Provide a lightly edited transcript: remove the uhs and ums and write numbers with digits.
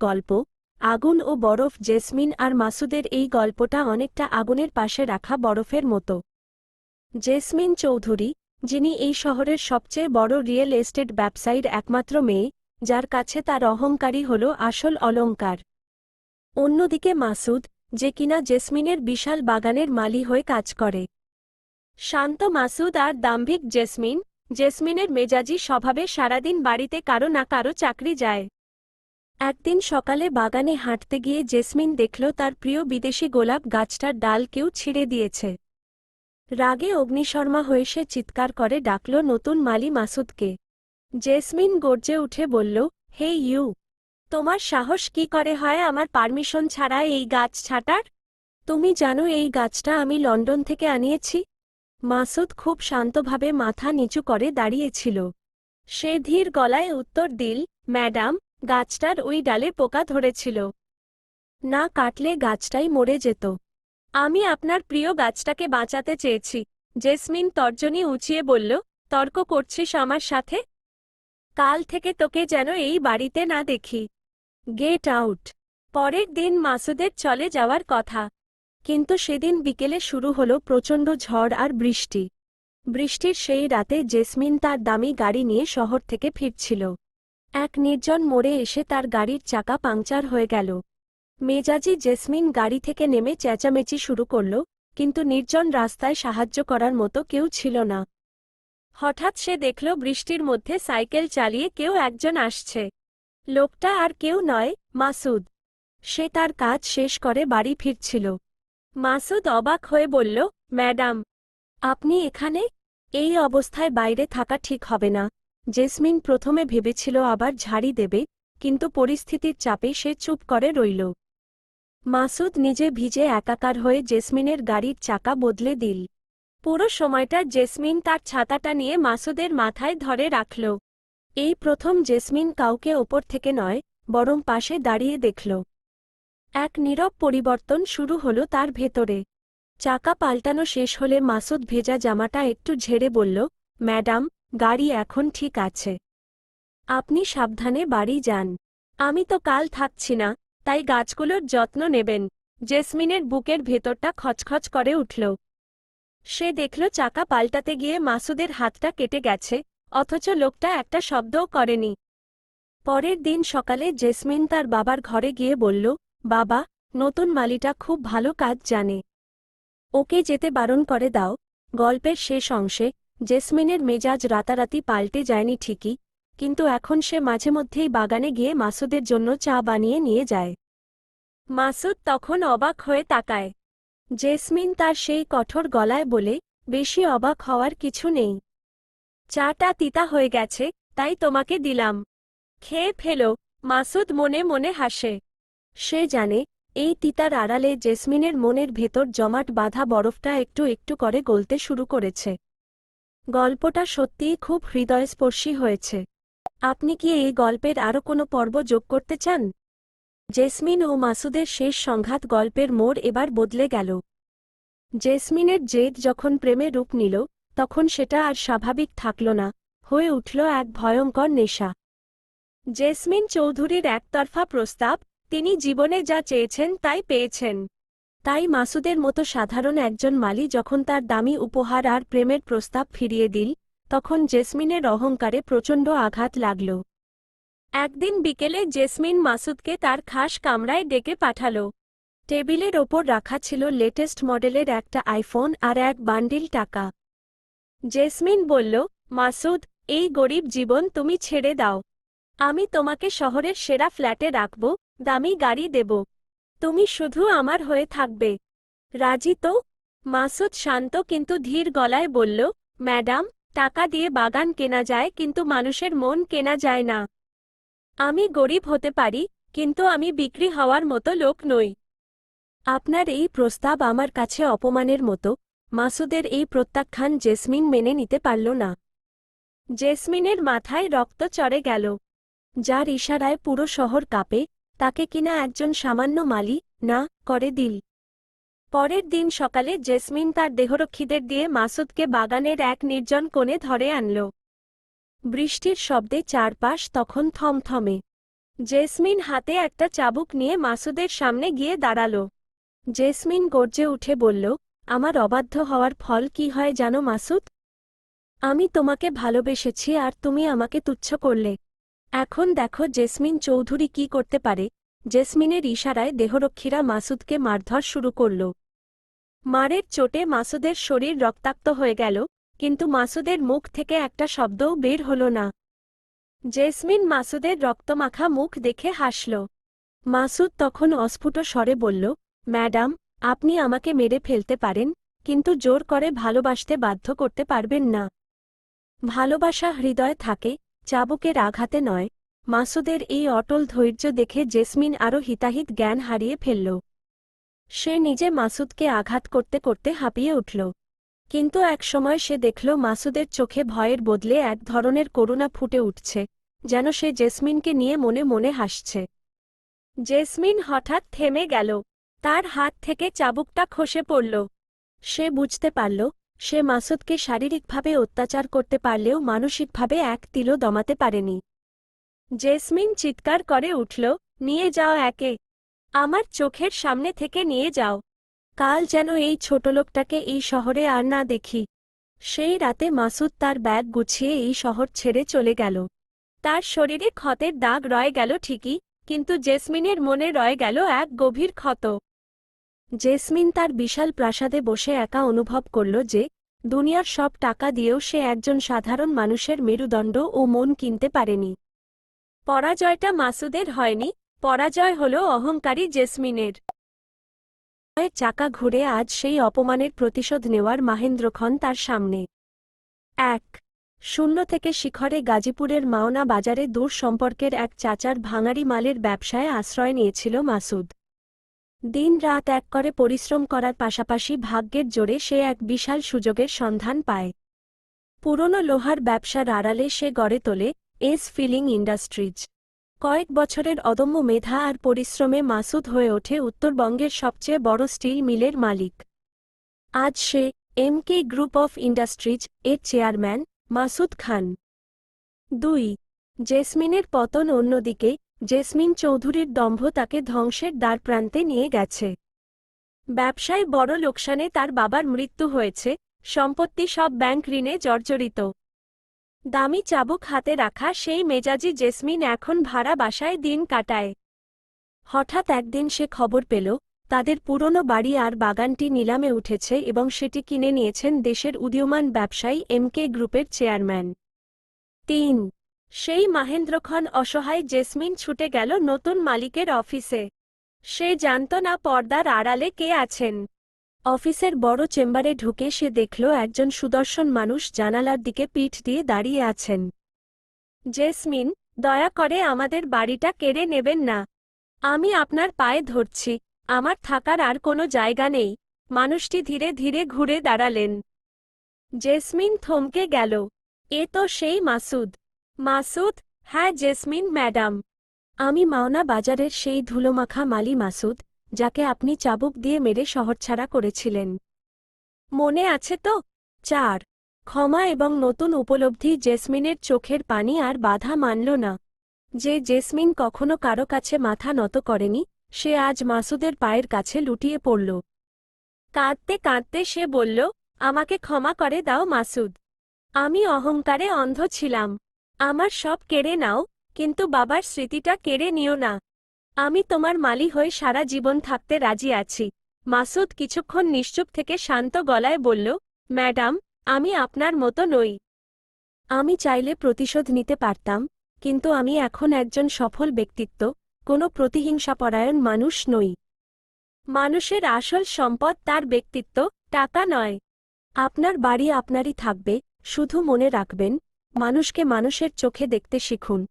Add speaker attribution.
Speaker 1: গল্প আগুন ও বরফ। জেসমিন আর মাসুদের এই গল্পটা অনেকটা আগুনের পাশে রাখা বরফের মতো। জেসমিন চৌধুরী, যিনি এই শহরের সবচেয়ে বড় রিয়েল এস্টেট ব্যবসায়ীর একমাত্র মেয়ে, যার কাছে তার অহংকারই হল আসল অলংকার। অন্যদিকে মাসুদ, যে কিনা জেসমিনের বিশাল বাগানের মালি হয়ে কাজ করে। শান্ত মাসুদ আর দাম্ভিক জেসমিন। জেসমিনের মেজাজি স্বভাবে সারাদিন বাড়িতে কারো না কারো চাকরি যায়। একদিন সকালে বাগানে হাঁটতে গিয়ে জেসমিন দেখল তার প্রিয় বিদেশি গোলাপ গাছটার ডাল কেউ ছিঁড়ে দিয়েছে। রাগে অগ্নিশর্মা হয়ে সে চিৎকার করে ডাকল নতুন মালি মাসুদকে। জেসমিন গর্জে উঠে বলল, হে ইউ, তোমার সাহস কি করে হয় আমার পারমিশন ছাড়া এই গাছ ছাঁটার? তুমি জানো এই গাছটা আমি লন্ডন থেকে আনিয়েছি? মাসুদ খুব শান্তভাবে মাথা নিচু করে দাঁড়িয়েছিল। সে ধীর গলায় উত্তর দিল, ম্যাডাম, গাছটার ওই ডালে পোকা ধরেছিল। না কাটলে গাছটাই মরে যেত। আমি আপনার প্রিয় গাছটাকে বাঁচাতে চেয়েছি। জেসমিন তর্জনী উঁচিয়ে বলল, তর্ক করছিস আমার সাথে? কাল থেকে তোকে যেন এই বাড়িতে না দেখি। Get out. পরের দিন মাসুদের চলে যাওয়ার কথা, কিন্তু সেদিন বিকেলে শুরু হলো প্রচণ্ড ঝড় আর বৃষ্টি। বৃষ্টির সেই রাতে জেসমিন তার দামি গাড়ি নিয়ে শহর থেকে ফিরছিল। এক নির্জন মোড়ে এসে তার গাড়ির চাকা পাংচার হয়ে গেল। মেজাজি জেসমিন গাড়ি থেকে নেমে চেঁচামেচি শুরু করল, কিন্তু নির্জন রাস্তায় সাহায্য করার মতো কেউ ছিল না। হঠাৎ সে দেখল বৃষ্টির মধ্যে সাইকেল চালিয়ে কেউ একজন আসছে। লোকটা আর কেউ নয়, মাসুদ। সে তার কাজ শেষ করে বাড়ি ফিরছিল। মাসুদ অবাক হয়ে বলল, ম্যাডাম, আপনি এখানে? এই অবস্থায় বাইরে থাকা ঠিক হবে না। জেসমিন প্রথমে ভেবেছিল আবার ঝাড়ি দেবে, কিন্তু পরিস্থিতির চাপে সে চুপ করে রইল। মাসুদ নিজে ভিজে একাকার হয়ে জেসমিনের গাড়ির চাকা বদলে দিল। পুরো সময়টা জেসমিন তার ছাতাটা নিয়ে মাসুদের মাথায় ধরে রাখল। এই প্রথম জেসমিন কাউকে ওপর থেকে নয়, বরং পাশে দাঁড়িয়ে দেখল। এক নীরব পরিবর্তন শুরু হলো তার ভেতরে। চাকা পাল্টানো শেষ হলে মাসুদ ভেজা জামাটা একটু ঝেড়ে বলল, ম্যাডাম, গাড়ি এখন ঠিক আছে। আপনি সাবধানে বাড়ি যান। আমি তো কাল থাকছি না, তাই গাছগুলোর যত্ন নেবেন। জেসমিনের বুকের ভেতরটা খচখচ করে উঠল। সে দেখল চাকা পাল্টাতে গিয়ে মাসুদের হাতটা কেটে গেছে, অথচ লোকটা একটা শব্দও করেনি। পরের দিন সকালে জেসমিন তার বাবার ঘরে গিয়ে বলল, বাবা, নতুন মালিটা খুব ভালো কাজ জানে। ওকে যেতে বারণ করে দাও। গল্পের শেষ অংশে জেসমিনের মেজাজ রাতারাতি পাল্টে যায়নি ঠিকই, কিন্তু এখন সে মাঝেমধ্যেই বাগানে গিয়ে মাসুদের জন্য চা বানিয়ে নিয়ে যায়। মাসুদ তখন অবাক হয়ে তাকায়। জেসমিন তার সেই কঠোর গলায় বলে, বেশি অবাক হওয়ার কিছু নেই। চাটা তিতা হয়ে গেছে, তাই তোমাকে দিলাম। খেয়ে ফেলো। মাসুদ মনে মনে হাসে। সে জানে, এই তিতার আড়ালে জেসমিনের মনের ভেতর জমাট বাঁধা বরফটা একটু একটু করে গলতে শুরু করেছে। গল্পটা সত্যিই খুব হৃদয়স্পর্শী হয়েছে। আপনি কি এই গল্পের আরও কোনো পর্ব যোগ করতে চান? জেসমিন ও মাসুদের শেষ সংঘাত গল্পের মোড় এবার বদলে গেল। জেসমিনের জেদ যখন প্রেমে রূপ নিল, তখন সেটা আর স্বাভাবিক থাকল না, হয়ে উঠল এক ভয়ঙ্কর নেশা। জেসমিন চৌধুরীর একতরফা প্রস্তাব, তিনি জীবনে যা চেয়েছেন তাই পেয়েছেন। তাই মাসুদের মতো সাধারণ একজন মালি যখন তার দামি উপহার আর প্রেমের প্রস্তাব ফিরিয়ে দিল, তখন জেসমিনের অহংকারে প্রচণ্ড আঘাত লাগল। একদিন বিকেলে জেসমিন মাসুদকে তার খাস কামরায় ডেকে পাঠাল। টেবিলের ওপর রাখা ছিল লেটেস্ট মডেলের একটা আইফোন আর এক বান্ডিল টাকা। জেসমিন বলল, মাসুদ, এই গরিব জীবন তুমি ছেড়ে দাও। আমি তোমাকে শহরের সেরা ফ্ল্যাটে রাখব, দামি গাড়ি দেব। তুমি শুধু আমার হয়ে থাকবে। রাজি তো? মাসুদ শান্ত কিন্তু ধীর গলায় বলল, ম্যাডাম, টাকা দিয়ে বাগান কেনা যায় কিন্তু মানুষের মন কেনা যায় না। আমি গরিব হতে পারি, কিন্তু আমি বিক্রি হওয়ার মতো লোক নই। আপনার এই প্রস্তাব আমার কাছে অপমানের মতো। মাসুদের এই প্রত্যাখ্যান জেসমিন মেনে নিতে পারল না। জেসমিনের মাথায় রক্ত চড়ে গেল। যার ইশারায় পুরো শহর কাঁপে, তাকে কিনা একজন সামান্য মালি না করে দিল। পরের দিন সকালে জেসমিন তার দেহরক্ষীদের দিয়ে মাসুদকে বাগানের এক নির্জন কোণে ধরে আনল। বৃষ্টির শব্দে চারপাশ তখন থমথমে। জেসমিন হাতে একটা চাবুক নিয়ে মাসুদের সামনে গিয়ে দাঁড়ালো। জেসমিন গর্জে উঠে বলল, আমার অবাধ্য হওয়ার ফল কি হয় জানো মাসুদ? আমি তোমাকে ভালোবেসেছি আর তুমি আমাকে তুচ্ছ করলে। এখন দেখো জেসমিন চৌধুরী কি করতে পারে। জেসমিনের ইশারায় দেহরক্ষীরা মাসুদকে মারধর শুরু করল। মারের চোটে মাসুদের শরীর রক্তাক্ত হয়ে গেল, কিন্তু মাসুদের মুখ থেকে একটা শব্দও বের হল না। জেসমিন মাসুদের রক্তমাখা মুখ দেখে হাসল। মাসুদ তখন অস্ফুট স্বরে বলল, ম্যাডাম, আপনি আমাকে মেরে ফেলতে পারেন, কিন্তু জোর করে ভালোবাসতে বাধ্য করতে পারবেন না। ভালোবাসা হৃদয়ে থাকে, চাবুকের আঘাতে নয়। মাসুদের এই অটল ধৈর্য দেখে জেসমিন আরও হিতাহিত জ্ঞান হারিয়ে ফেলল। সে নিজে মাসুদকে আঘাত করতে করতে হাঁপিয়ে উঠল। কিন্তু একসময় সে দেখল মাসুদের চোখে ভয়ের বদলে এক ধরনের করুণা ফুটে উঠছে, যেন সে জেসমিনকে নিয়ে মনে মনে হাসছে। জেসমিন হঠাৎ থেমে গেল। তার হাত থেকে চাবুকটা খসে পড়ল। সে বুঝতে পারল, সে মাসুদকে শারীরিকভাবে অত্যাচার করতে পারলেও মানসিকভাবে এক তিলও দমাতে পারেনি। জেসমিন চিৎকার করে উঠল, নিয়ে যাও একে। আমার চোখের সামনে থেকে নিয়ে যাও। কাল যেন এই ছোট লোকটাকে এই শহরে আর না দেখি। সেই রাতে মাসুদ তার ব্যাগ গুছিয়ে এই শহর ছেড়ে চলে গেল। তার শরীরে ক্ষতের দাগ রয়ে গেল ঠিকই, কিন্তু জেসমিনের মনে রয়ে গেল এক গভীর ক্ষত। জেসমিন তার বিশাল প্রাসাদে বসে একা অনুভব করল যে, দুনিয়ার সব টাকা দিয়েও সে একজন সাধারণ মানুষের মেরুদণ্ড ও মন কিনতে পারেনি। পরাজয়টা মাসুদের হয়নি, পরাজয় হল অহংকারী জেসমিনের। চাকা ঘুরে আজ সেই অপমানের প্রতিশোধ নেওয়ার মাহেন্দ্রক্ষণ তার সামনে। ১ শূন্য থেকে শিখরে গাজীপুরের মাওনা বাজারে দূর সম্পর্কের এক চাচার ভাঙাড়ি মালের ব্যবসায় আশ্রয় নিয়েছিল মাসুদ। দিন রাত এক করে পরিশ্রম করার পাশাপাশি ভাগ্যের জোরে সে এক বিশাল সুযোগের সন্ধান পায়। পুরনো লোহার ব্যবসার আড়ালে সে গড়ে তোলে এস ফিলিং ইন্ডাস্ট্রিজ। কয়েক বছরের অদম্য মেধা আর পরিশ্রমে মাসুদ হয়ে ওঠে উত্তরবঙ্গের সবচেয়ে বড় স্টিল মিলের মালিক। আজ সে এমকে গ্রুপ অফ ইন্ডাস্ট্রিজ এর চেয়ারম্যান মাসুদ খান। ২ জেসমিনের পতন। অন্যদিকে জেসমিন চৌধুরীর দম্ভ তাকে ধ্বংসের দ্বারপ্রান্তে নিয়ে গেছে। ব্যবসায় বড় লোকসানে তার বাবার মৃত্যু হয়েছে, সম্পত্তি সব ব্যাংক ঋণে জর্জরিত। দামি চাবুক হাতে রাখা সেই মেজাজি জেসমিন এখন ভাড়া বাসায় দিন কাটায়। হঠাৎ একদিন সে খবর পেল, তাদের পুরনো বাড়ি আর বাগানটি নিলামে উঠেছে এবং সেটি কিনে নিয়েছেন দেশের উদীয়মান ব্যবসায়ী এমকে গ্রুপের চেয়ারম্যান। ৩ সেই মাহেন্দ্রক্ষণ অসহায় জেসমিন ছুটে গেল নতুন মালিকের অফিসে। সে জানত না পর্দার আড়ালে কে আছেন। অফিসের বড় চেম্বারে ঢুকে সে দেখল একজন সুদর্শন মানুষ জানালার দিকে পিঠ দিয়ে দাঁড়িয়ে আছেন। জেসমিন, দয়া করে আমাদের বাড়িটা কেড়ে নেবেন না। আমি আপনার পায়ে ধরছি, আমার থাকার আর কোনো জায়গা নেই। মানুষটি ধীরে ধীরে ঘুরে দাঁড়ালেন। জেসমিন থমকে গেল। এ তো সেই মাসুদ। মাসুদ? হ্যাঁ জেসমিন ম্যাডাম, আমি মাওনা বাজারের সেই ধুলোমাখা মালি মাসুদ, যাকে আপনি চাবুক দিয়ে মেরে শহরছাড়া করেছিলেন। মনে আছে তো? ৪ ক্ষমা এবং নতুন উপলব্ধি। জেসমিনের চোখের পানি আর বাধা মানল না। যে জেসমিন কখনো কারো কাছে মাথা নত করেনি, সে আজ মাসুদের পায়ের কাছে লুটিয়ে পড়ল। কাঁদতে কাঁদতে সে বলল, আমাকে ক্ষমা করে দাও মাসুদ। আমি অহংকারে অন্ধ ছিলাম। আমার সব কেড়ে নাও, কিন্তু বাবার স্মৃতিটা কেড়ে নিও না। আমি তোমার মালি হয়ে সারা জীবন থাকতে রাজি আছি। মাসুদ কিছুক্ষণ নিশ্চুপ থেকে শান্ত গলায় বলল, ম্যাডাম, আমি আপনার মতো নই। আমি চাইলে প্রতিশোধ নিতে পারতাম, কিন্তু আমি এখন একজন সফল ব্যক্তিত্ব, কোনো প্রতিহিংসাপরায়ণ মানুষ নই। মানুষের আসল সম্পদ তার ব্যক্তিত্ব, টাকা নয়। আপনার বাড়ি আপনারই থাকবে, শুধু মনে রাখবেন, মানুষকে মানুষের চোখে দেখতে শিখুন।